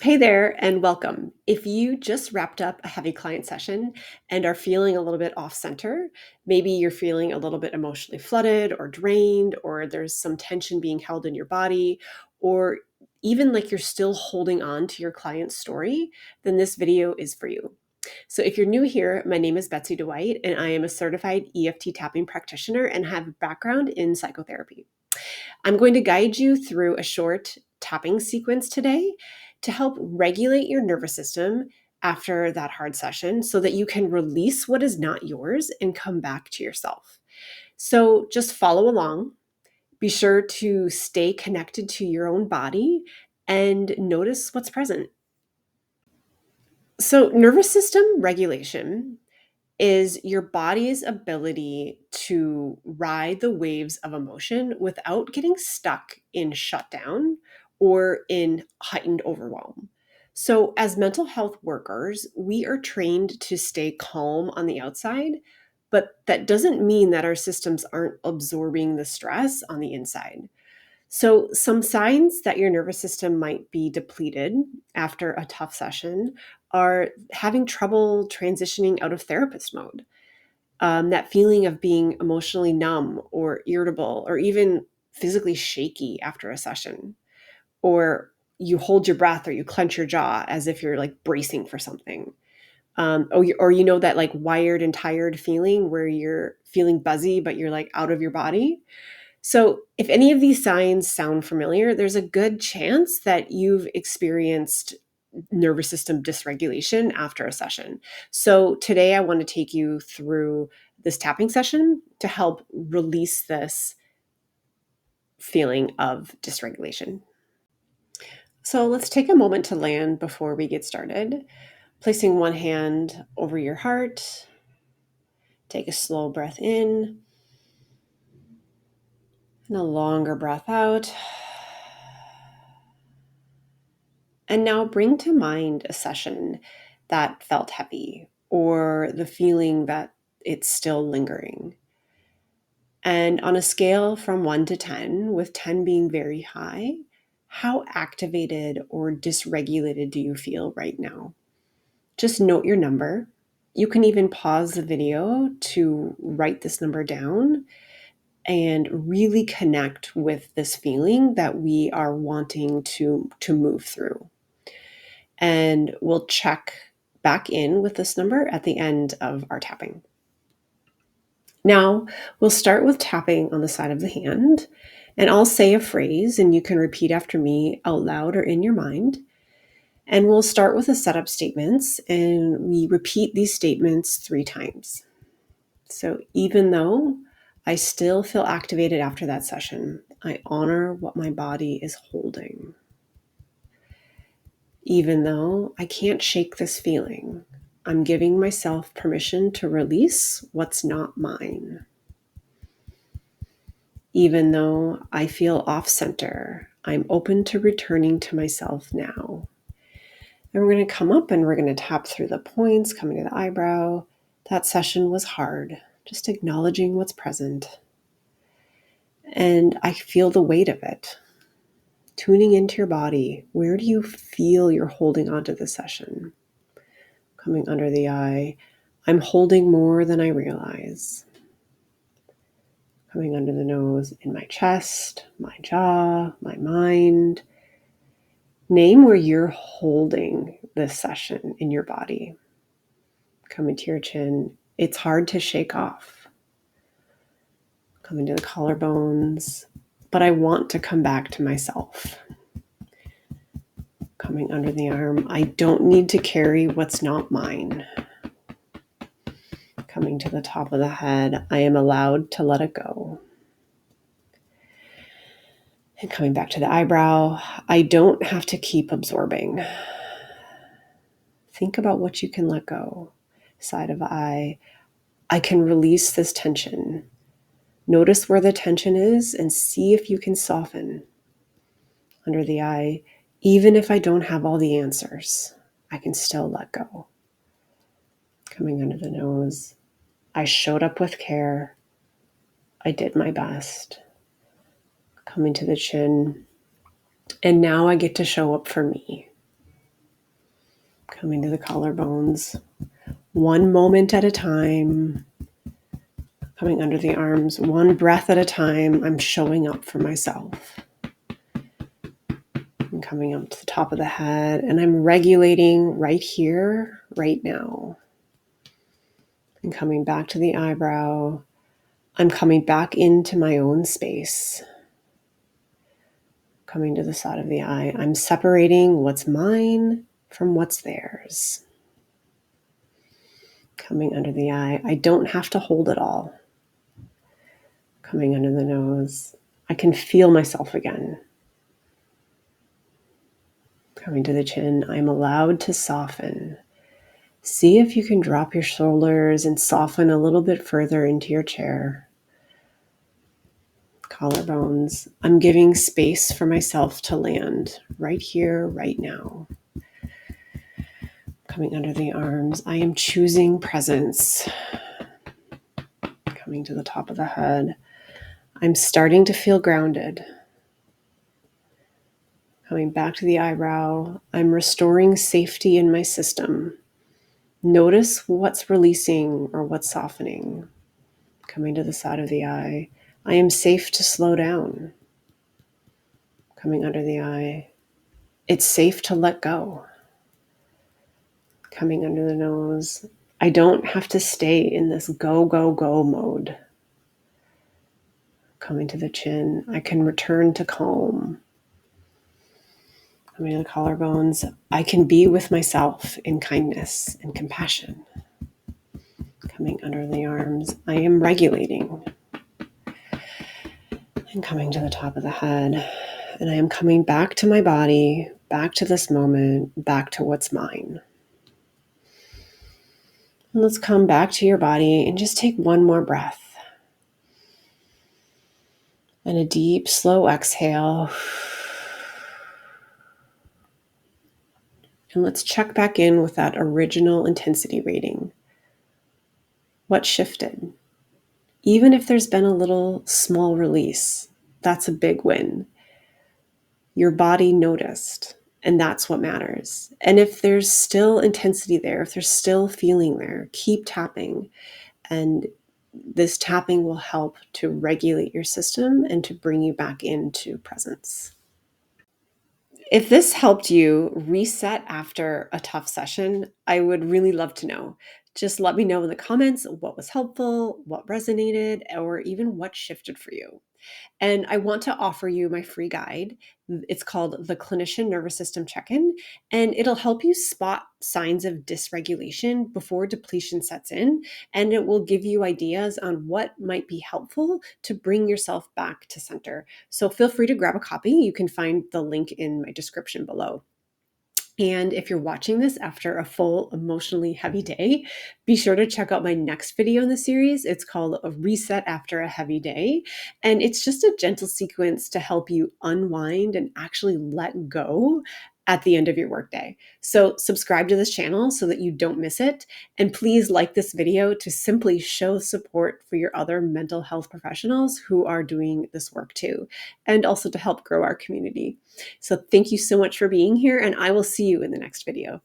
Hey there, and welcome. If you just wrapped up a heavy client session and are feeling a little bit off center, maybe you're feeling a little bit emotionally flooded or drained, or there's some tension being held in your body, or even like you're still holding on to your client's story, then this video is for you. So, if you're new here, my name is Betsy Dwight, and I am a certified EFT tapping practitioner and have a background in psychotherapy. I'm going to guide you through a short tapping sequence today to help regulate your nervous system after that hard session so that you can release what is not yours and come back to yourself. So just follow along. Be sure to stay connected to your own body and notice what's present. So, nervous system regulation is your body's ability to ride the waves of emotion without getting stuck in shutdown or in heightened overwhelm. So, as mental health workers, we are trained to stay calm on the outside, but that doesn't mean that our systems aren't absorbing the stress on the inside. So, some signs that your nervous system might be depleted after a tough session are having trouble transitioning out of therapist mode, that feeling of being emotionally numb or irritable or even physically shaky after a session, or you hold your breath or you clench your jaw as if you're like bracing for something. Or you know that like wired and tired feeling where you're feeling buzzy but you're like out of your body. So, if any of these signs sound familiar, there's a good chance that you've experienced nervous system dysregulation after a session. So, today I want to take you through this tapping session to help release this feeling of dysregulation. So, let's take a moment to land before we get started. Placing one hand over your heart, take a slow breath in and a longer breath out. And now bring to mind a session that felt heavy or the feeling that it's still lingering. And on a scale from 1 to 10, with 10 being very high, how activated or dysregulated do you feel right now? Just note your number. You can even pause the video to write this number down and really connect with this feeling that we are wanting to move through. And we'll check back in with this number at the end of our tapping. Now, we'll start with tapping on the side of the hand, and I'll say a phrase, and you can repeat after me out loud or in your mind. And we'll start with the setup statements, and we repeat these statements 3 times. So, even though I still feel activated after that session, I honor what my body is holding. Even though I can't shake this feeling, I'm giving myself permission to release what's not mine. Even though I feel off center, I'm open to returning to myself now. And we're going to come up and we're going to tap through the points, coming to the eyebrow. That session was hard, just acknowledging what's present. And I feel the weight of it. Tuning into your body. Where do you feel you're holding on to the session? Coming under the eye. I'm holding more than I realize. Coming under the nose, in my chest, my jaw, my mind. Name where you're holding this session in your body. Coming to your chin. It's hard to shake off. Coming to the collarbones. But I want to come back to myself. Coming under the arm. I don't need to carry what's not mine. Coming to the top of the head. I am allowed to let it go. And coming back to the eyebrow. I don't have to keep absorbing. Think about what you can let go. Side of the eye. I can release this tension. Notice where the tension is and see if you can soften. Under the eye, even if I don't have all the answers, I can still let go. Coming under the nose, I showed up with care. I did my best. Coming to the chin, and now I get to show up for me. Coming to the collarbones, one moment at a time. Coming under the arms, one breath at a time. I'm showing up for myself. I'm coming up to the top of the head, and I'm regulating right here, right now. And coming back to the eyebrow. I'm coming back into my own space. Coming to the side of the eye. I'm separating what's mine from what's theirs. Coming under the eye. I don't have to hold it all. Coming under the nose. I can feel myself again. Coming to the chin. I'm allowed to soften. See if you can drop your shoulders and soften a little bit further into your chair. Collarbones. I'm giving space for myself to land right here, right now. Coming under the arms. I am choosing presence. Coming to the top of the head. I'm starting to feel grounded. Coming back to the eyebrow. I'm restoring safety in my system. Notice what's releasing or what's softening. Coming to the side of the eye. I am safe to slow down. Coming under the eye. It's safe to let go. Coming under the nose. I don't have to stay in this go, go, go mode. Coming to the chin. I can return to calm. Coming to the collarbones. I can be with myself in kindness and compassion. Coming under the arms. I am regulating. And coming to the top of the head. And I am coming back to my body, back to this moment, back to what's mine. And let's come back to your body and just take one more breath. And a deep, slow exhale. And let's check back in with that original intensity rating. What shifted? Even if there's been a little small release, that's a big win. Your body noticed, and that's what matters. And if there's still intensity there, if there's still feeling there, keep tapping. And this tapping will help to regulate your system and to bring you back into presence. If this helped you reset after a tough session, I would really love to know. Just let me know in the comments what was helpful, what resonated, or even what shifted for you. And I want to offer you my free guide. It's called the Clinician Nervous System Check-in, and it'll help you spot signs of dysregulation before depletion sets in, and it will give you ideas on what might be helpful to bring yourself back to center. So feel free to grab a copy. You can find the link in my description below. And if you're watching this after a full emotionally heavy day, be sure to check out my next video in the series. It's called A Reset After a Heavy Day. And it's just a gentle sequence to help you unwind and actually let go at the end of your workday. So subscribe to this channel so that you don't miss it. And please like this video to simply show support for your other mental health professionals who are doing this work too, and also to help grow our community. So thank you so much for being here, and I will see you in the next video.